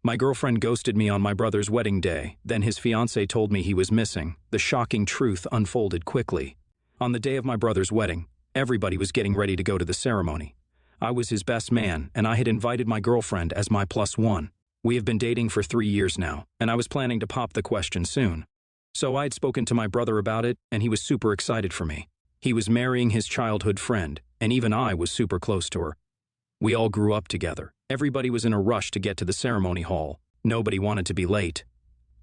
My girlfriend ghosted me on my brother's wedding day, then his fiancée told me he was missing. The shocking truth unfolded quickly. On the day of my brother's wedding, everybody was getting ready to go to the ceremony. I was his best man, and I had invited my girlfriend as my +1. We have been dating for 3 years now, and I was planning to pop the question soon. So I had spoken to my brother about it, and he was super excited for me. He was marrying his childhood friend, and even I was super close to her. We all grew up together. Everybody was in a rush to get to the ceremony hall. Nobody wanted to be late.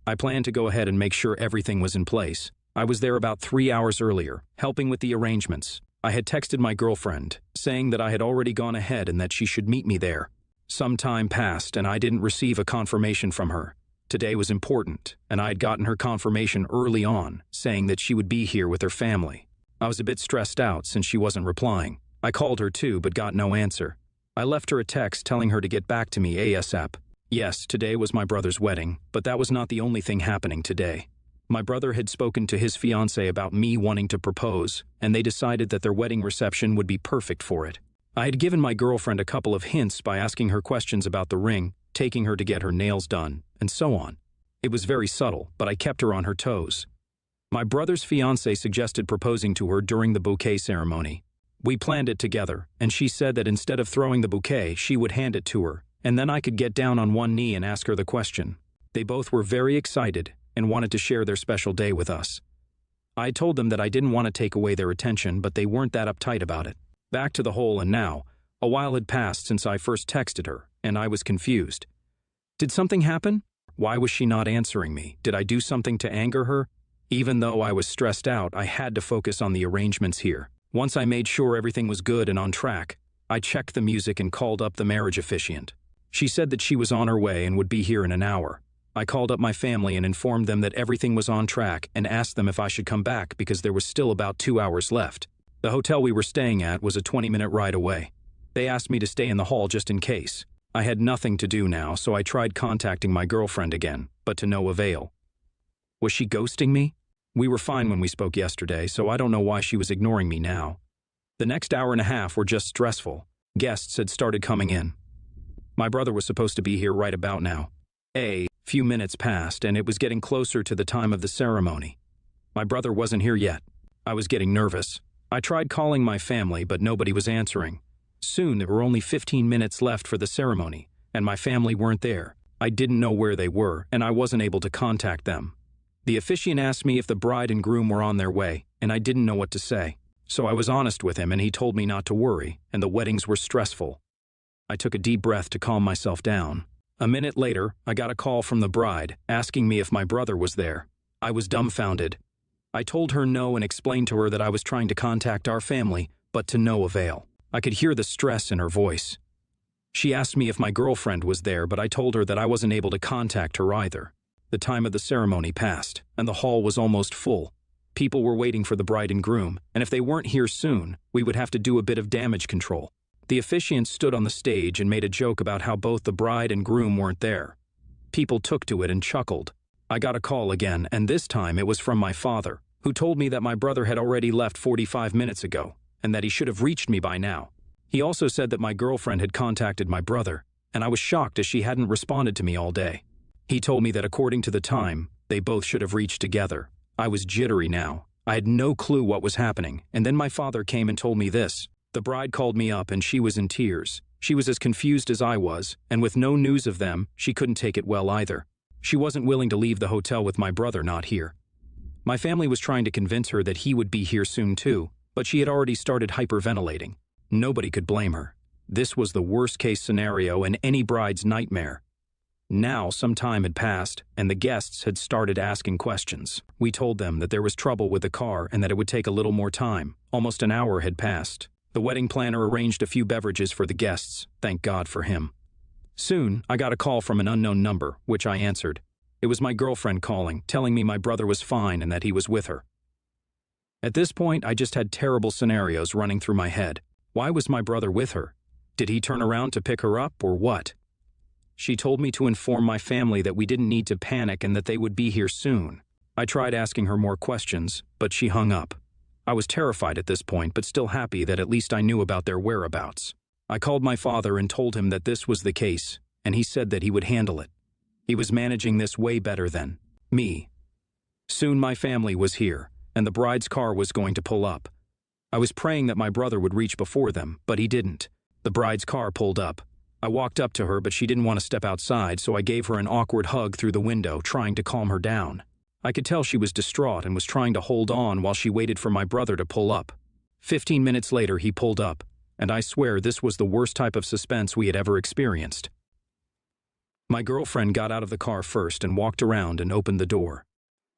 I planned to go ahead and make sure everything was in place. I was there about 3 hours earlier, helping with the arrangements. I had texted my girlfriend, saying that I had already gone ahead and that she should meet me there. Some time passed and I didn't receive a confirmation from her. Today was important, and I had gotten her confirmation early on, saying that she would be here with her family. I was a bit stressed out since she wasn't replying. I called her too, but got no answer. I left her a text telling her to get back to me ASAP. Yes, today was my brother's wedding, but that was not the only thing happening today. My brother had spoken to his fiancée about me wanting to propose, and they decided that their wedding reception would be perfect for it. I had given my girlfriend a couple of hints by asking her questions about the ring, taking her to get her nails done, and so on. It was very subtle, but I kept her on her toes. My brother's fiancée suggested proposing to her during the bouquet ceremony. We planned it together, and she said that instead of throwing the bouquet, she would hand it to her, and then I could get down on one knee and ask her the question. They both were very excited and wanted to share their special day with us. I told them that I didn't want to take away their attention, but they weren't that uptight about it. Back to the whole and now, a while had passed since I first texted her, and I was confused. Did something happen? Why was she not answering me? Did I do something to anger her? Even though I was stressed out, I had to focus on the arrangements here. Once I made sure everything was good and on track, I checked the music and called up the marriage officiant. She said that she was on her way and would be here in an hour. I called up my family and informed them that everything was on track and asked them if I should come back because there was still about 2 hours left. The hotel we were staying at was a 20-minute ride away. They asked me to stay in the hall just in case. I had nothing to do now, so I tried contacting my girlfriend again, but to no avail. Was she ghosting me? We were fine when we spoke yesterday, so I don't know why she was ignoring me now. The next hour and a half were just stressful. Guests had started coming in. My brother was supposed to be here right about now. A few minutes passed, and it was getting closer to the time of the ceremony. My brother wasn't here yet. I was getting nervous. I tried calling my family, but nobody was answering. Soon there were only 15 minutes left for the ceremony, and my family weren't there. I didn't know where they were, and I wasn't able to contact them. The officiant asked me if the bride and groom were on their way, and I didn't know what to say. So I was honest with him, and he told me not to worry, and the weddings were stressful. I took a deep breath to calm myself down. A minute later, I got a call from the bride, asking me if my brother was there. I was dumbfounded. I told her no and explained to her that I was trying to contact our family, but to no avail. I could hear the stress in her voice. She asked me if my girlfriend was there, but I told her that I wasn't able to contact her either. The time of the ceremony passed, and the hall was almost full. People were waiting for the bride and groom, and if they weren't here soon, we would have to do a bit of damage control. The officiant stood on the stage and made a joke about how both the bride and groom weren't there. People took to it and chuckled. I got a call again, and this time it was from my father, who told me that my brother had already left 45 minutes ago, and that he should have reached me by now. He also said that my girlfriend had contacted my brother, and I was shocked as she hadn't responded to me all day. He told me that according to the time, they both should have reached together. I was jittery now. I had no clue what was happening, and then my father came and told me this. The bride called me up and she was in tears. She was as confused as I was, and with no news of them, she couldn't take it well either. She wasn't willing to leave the hotel with my brother not here. My family was trying to convince her that he would be here soon too, but she had already started hyperventilating. Nobody could blame her. This was the worst-case scenario and any bride's nightmare. Now, some time had passed, and the guests had started asking questions. We told them that there was trouble with the car and that it would take a little more time. Almost an hour had passed. The wedding planner arranged a few beverages for the guests, thank God for him. Soon, I got a call from an unknown number, which I answered. It was my girlfriend calling, telling me my brother was fine and that he was with her. At this point, I just had terrible scenarios running through my head. Why was my brother with her? Did he turn around to pick her up, or what? She told me to inform my family that we didn't need to panic and that they would be here soon. I tried asking her more questions, but she hung up. I was terrified at this point, but still happy that at least I knew about their whereabouts. I called my father and told him that this was the case, and he said that he would handle it. He was managing this way better than me. Soon my family was here, and the bride's car was going to pull up. I was praying that my brother would reach before them, but he didn't. The bride's car pulled up. I walked up to her, but she didn't want to step outside, so I gave her an awkward hug through the window, trying to calm her down. I could tell she was distraught and was trying to hold on while she waited for my brother to pull up. 15 minutes later, he pulled up, and I swear this was the worst type of suspense we had ever experienced. My girlfriend got out of the car first and walked around and opened the door.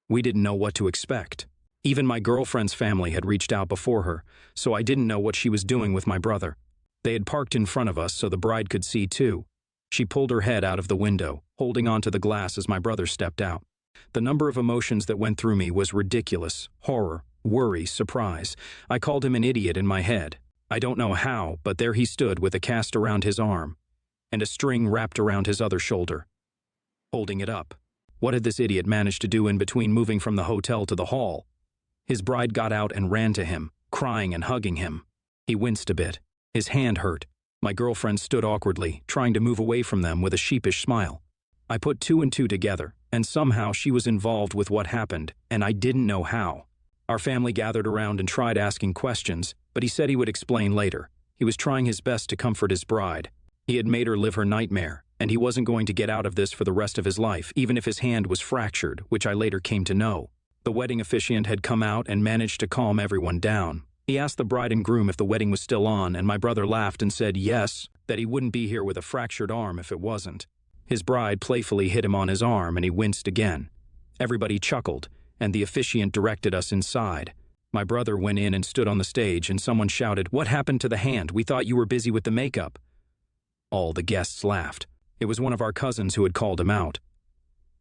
We didn't know what to expect. Even my girlfriend's family had reached out before her, so I didn't know what she was doing with my brother. They had parked in front of us so the bride could see too. She pulled her head out of the window, holding onto the glass as my brother stepped out. The number of emotions that went through me was ridiculous. Horror, worry, surprise. I called him an idiot in my head. I don't know how, but there he stood with a cast around his arm and a string wrapped around his other shoulder, holding it up. What had this idiot managed to do in between moving from the hotel to the hall? His bride got out and ran to him, crying and hugging him. He winced a bit. His hand hurt. My girlfriend stood awkwardly, trying to move away from them with a sheepish smile. I put two and two together, and somehow she was involved with what happened, and I didn't know how. Our family gathered around and tried asking questions, but he said he would explain later. He was trying his best to comfort his bride. He had made her live her nightmare, and he wasn't going to get out of this for the rest of his life, even if his hand was fractured, which I later came to know. The wedding officiant had come out and managed to calm everyone down. He asked the bride and groom if the wedding was still on, and my brother laughed and said yes, that he wouldn't be here with a fractured arm if it wasn't. His bride playfully hit him on his arm, and he winced again. Everybody chuckled, and the officiant directed us inside. My brother went in and stood on the stage, and someone shouted, "What happened to the hand? We thought you were busy with the makeup." All the guests laughed. It was one of our cousins who had called him out.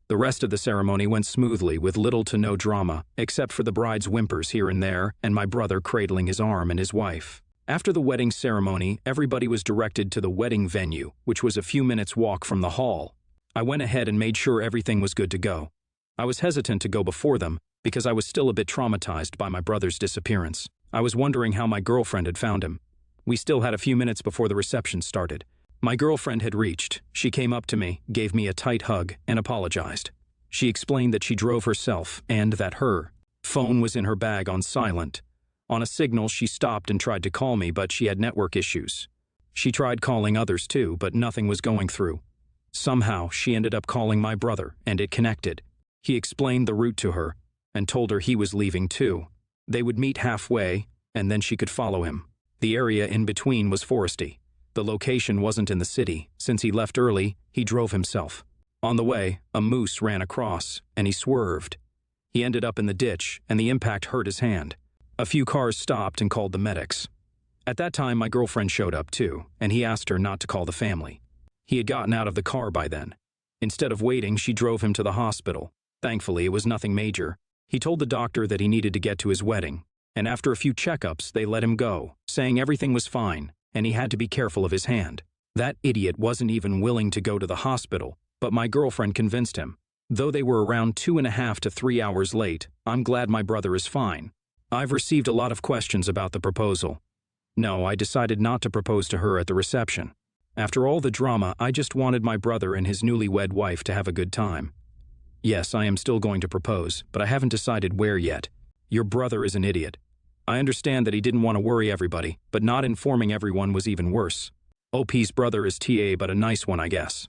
The rest of the ceremony went smoothly with little to no drama, except for the bride's whimpers here and there and my brother cradling his arm and his wife. After the wedding ceremony, everybody was directed to the wedding venue, which was a few minutes' walk from the hall. I went ahead and made sure everything was good to go. I was hesitant to go before them because I was still a bit traumatized by my brother's disappearance. I was wondering how my girlfriend had found him. We still had a few minutes before the reception started. My girlfriend had reached. She came up to me, gave me a tight hug, and apologized. She explained that she drove herself and that her phone was in her bag on silent. On a signal, she stopped and tried to call me, but she had network issues. She tried calling others too, but nothing was going through. Somehow, she ended up calling my brother, and it connected. He explained the route to her and told her he was leaving too. They would meet halfway, and then she could follow him. The area in between was foresty. The location wasn't in the city. Since he left early, he drove himself. On the way, a moose ran across, and he swerved. He ended up in the ditch, and the impact hurt his hand. A few cars stopped and called the medics. At that time, my girlfriend showed up too, and he asked her not to call the family. He had gotten out of the car by then. Instead of waiting, she drove him to the hospital. Thankfully, it was nothing major. He told the doctor that he needed to get to his wedding, and after a few checkups, they let him go, saying everything was fine, and he had to be careful of his hand. That idiot wasn't even willing to go to the hospital, but my girlfriend convinced him. Though they were around 2.5 to 3 hours late, I'm glad my brother is fine. I've received a lot of questions about the proposal. No, I decided not to propose to her at the reception. After all the drama, I just wanted my brother and his newlywed wife to have a good time. Yes, I am still going to propose, but I haven't decided where yet. Your brother is an idiot. I understand that he didn't want to worry everybody, but not informing everyone was even worse. OP's brother is TA, but a nice one, I guess.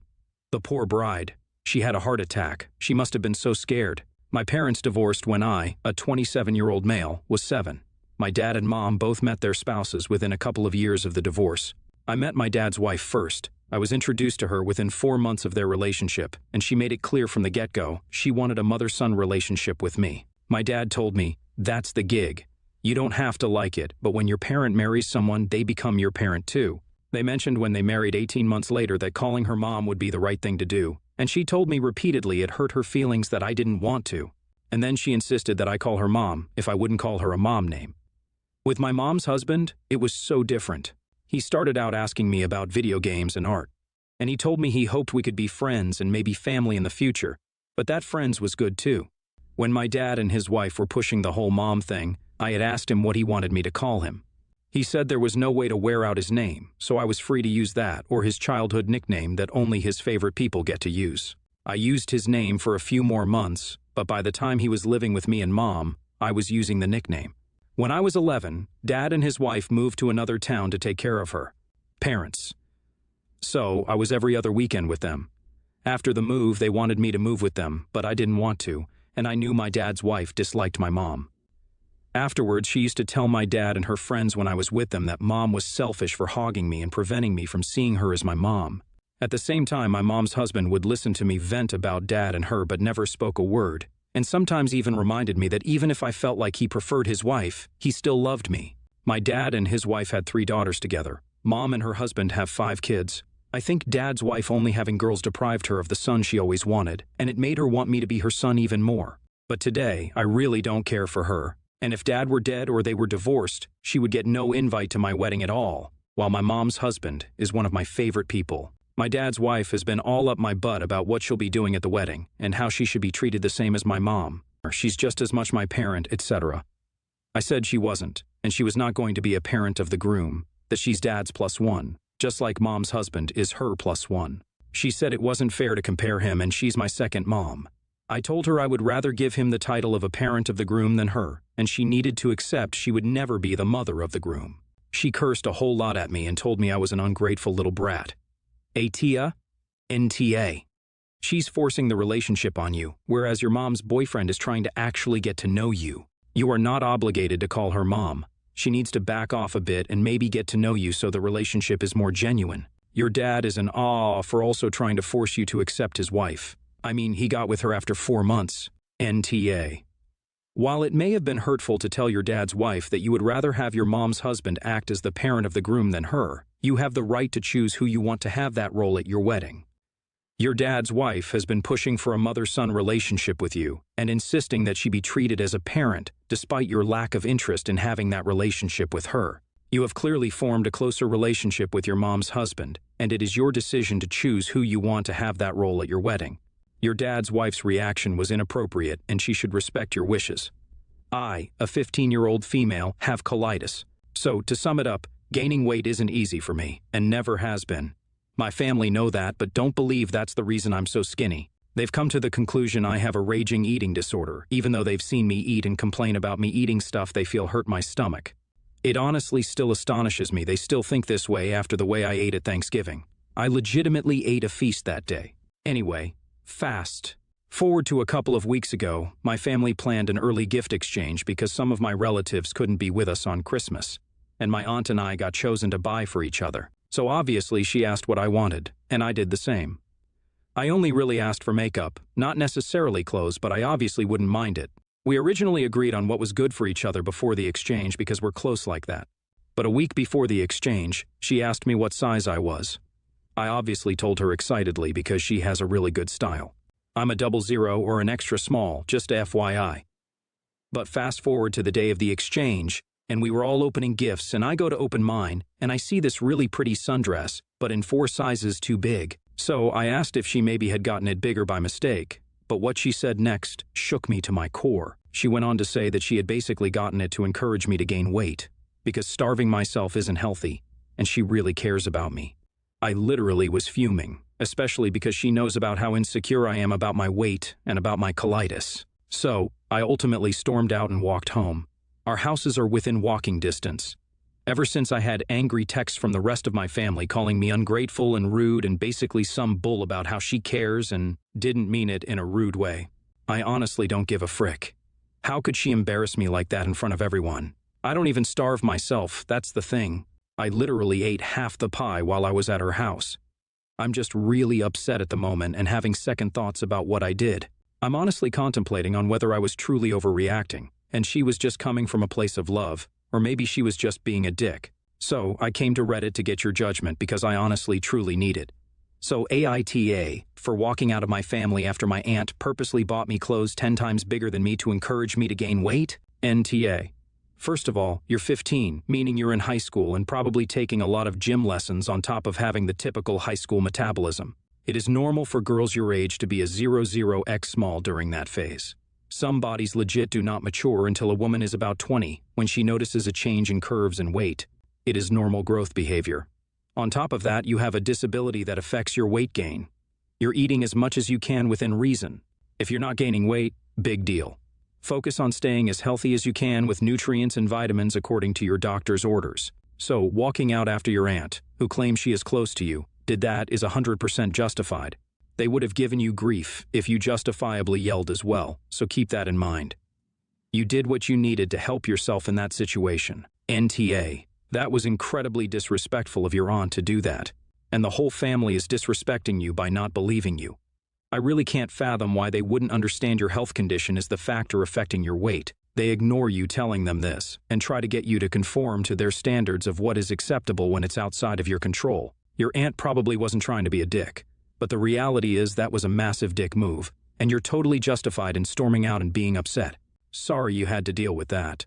The poor bride. She had a heart attack. She must have been so scared. My parents divorced when I, a 27-year-old male, was 7. My dad and mom both met their spouses within a couple of years of the divorce. I met my dad's wife first. I was introduced to her within 4 months of their relationship, and she made it clear from the get-go she wanted a mother-son relationship with me. My dad told me, "That's the gig. You don't have to like it, but when your parent marries someone, they become your parent too." They mentioned when they married 18 months later that calling her mom would be the right thing to do, and she told me repeatedly it hurt her feelings that I didn't want to. And then she insisted that I call her mom if I wouldn't call her a mom name. With my mom's husband, it was so different. He started out asking me about video games and art, and he told me he hoped we could be friends and maybe family in the future, but that friends was good too. When my dad and his wife were pushing the whole mom thing, I had asked him what he wanted me to call him. He said there was no way to wear out his name, so I was free to use that or his childhood nickname that only his favorite people get to use. I used his name for a few more months, but by the time he was living with me and Mom, I was using the nickname. When I was 11, Dad and his wife moved to another town to take care of her parents. So I was every other weekend with them. After the move, they wanted me to move with them, but I didn't want to, and I knew my dad's wife disliked my mom. Afterwards, she used to tell my dad and her friends when I was with them that Mom was selfish for hogging me and preventing me from seeing her as my mom. At the same time, my mom's husband would listen to me vent about Dad and her but never spoke a word, and sometimes even reminded me that even if I felt like he preferred his wife, he still loved me. My dad and his wife had 3 daughters together. Mom and her husband have 5 kids. I think Dad's wife only having girls deprived her of the son she always wanted, and it made her want me to be her son even more. But today, I really don't care for her. And if Dad were dead or they were divorced, she would get no invite to my wedding at all, while my mom's husband is one of my favorite people. My dad's wife has been all up my butt about what she'll be doing at the wedding and how she should be treated the same as my mom. She's just as much my parent, etc. I said she wasn't, and she was not going to be a parent of the groom, that she's Dad's +1, just like Mom's husband is her +1. She said it wasn't fair to compare him and she's my second mom. I told her I would rather give him the title of a parent of the groom than her, and she needed to accept she would never be the mother of the groom. She cursed a whole lot at me and told me I was an ungrateful little brat. Atia? NTA. She's forcing the relationship on you, whereas your mom's boyfriend is trying to actually get to know you. You are not obligated to call her mom. She needs to back off a bit and maybe get to know you so the relationship is more genuine. Your dad is an awe for also trying to force you to accept his wife. I mean, he got with her after 4 months. NTA. While it may have been hurtful to tell your dad's wife that you would rather have your mom's husband act as the parent of the groom than her, you have the right to choose who you want to have that role at your wedding. Your dad's wife has been pushing for a mother-son relationship with you and insisting that she be treated as a parent, despite your lack of interest in having that relationship with her. You have clearly formed a closer relationship with your mom's husband, and it is your decision to choose who you want to have that role at your wedding. Your dad's wife's reaction was inappropriate, and she should respect your wishes. I, a 15-year-old female, have colitis. So, to sum it up, gaining weight isn't easy for me, and never has been. My family know that, but don't believe that's the reason I'm so skinny. They've come to the conclusion I have a raging eating disorder, even though they've seen me eat and complain about me eating stuff they feel hurt my stomach. It honestly still astonishes me they still think this way after the way I ate at Thanksgiving. I legitimately ate a feast that day. Anyway, fast forward to a couple of weeks ago, my family planned an early gift exchange because some of my relatives couldn't be with us on Christmas, and my aunt and I got chosen to buy for each other. So obviously she asked what I wanted, and I did the same. I only really asked for makeup, not necessarily clothes, but I obviously wouldn't mind it. We originally agreed on what was good for each other before the exchange because we're close like that. But a week before the exchange, she asked me what size I was. I obviously told her excitedly because she has a really good style. I'm a 00 or an extra small, just FYI. But fast forward to the day of the exchange, and we were all opening gifts, and I go to open mine, and I see this really pretty sundress, but in 4 sizes too big. So I asked if she maybe had gotten it bigger by mistake, but what she said next shook me to my core. She went on to say that she had basically gotten it to encourage me to gain weight, because starving myself isn't healthy, and she really cares about me. I literally was fuming, especially because she knows about how insecure I am about my weight and about my colitis. So, I ultimately stormed out and walked home. Our houses are within walking distance. Ever since I had angry texts from the rest of my family calling me ungrateful and rude and basically some bull about how she cares and didn't mean it in a rude way. I honestly don't give a frick. How could she embarrass me like that in front of everyone? I don't even starve myself, that's the thing. I literally ate half the pie while I was at her house. I'm just really upset at the moment and having second thoughts about what I did. I'm honestly contemplating on whether I was truly overreacting, and she was just coming from a place of love, or maybe she was just being a dick. So, I came to Reddit to get your judgment because I honestly truly need it. So AITA, for walking out of my family after my aunt purposely bought me clothes 10 times bigger than me to encourage me to gain weight? NTA. First of all, you're 15, meaning you're in high school and probably taking a lot of gym lessons on top of having the typical high school metabolism. It is normal for girls your age to be a 00X small during that phase. Some bodies legit do not mature until a woman is about 20, when she notices a change in curves and weight. It is normal growth behavior. On top of that, you have a disability that affects your weight gain. You're eating as much as you can within reason. If you're not gaining weight, big deal. Focus on staying as healthy as you can with nutrients and vitamins according to your doctor's orders. So, walking out after your aunt, who claims she is close to you, did that is 100% justified. They would have given you grief if you justifiably yelled as well, so keep that in mind. You did what you needed to help yourself in that situation. NTA. That was incredibly disrespectful of your aunt to do that. And the whole family is disrespecting you by not believing you. I really can't fathom why they wouldn't understand your health condition is the factor affecting your weight. They ignore you telling them this and try to get you to conform to their standards of what is acceptable when it's outside of your control. Your aunt probably wasn't trying to be a dick, but the reality is that was a massive dick move, and you're totally justified in storming out and being upset. Sorry you had to deal with that.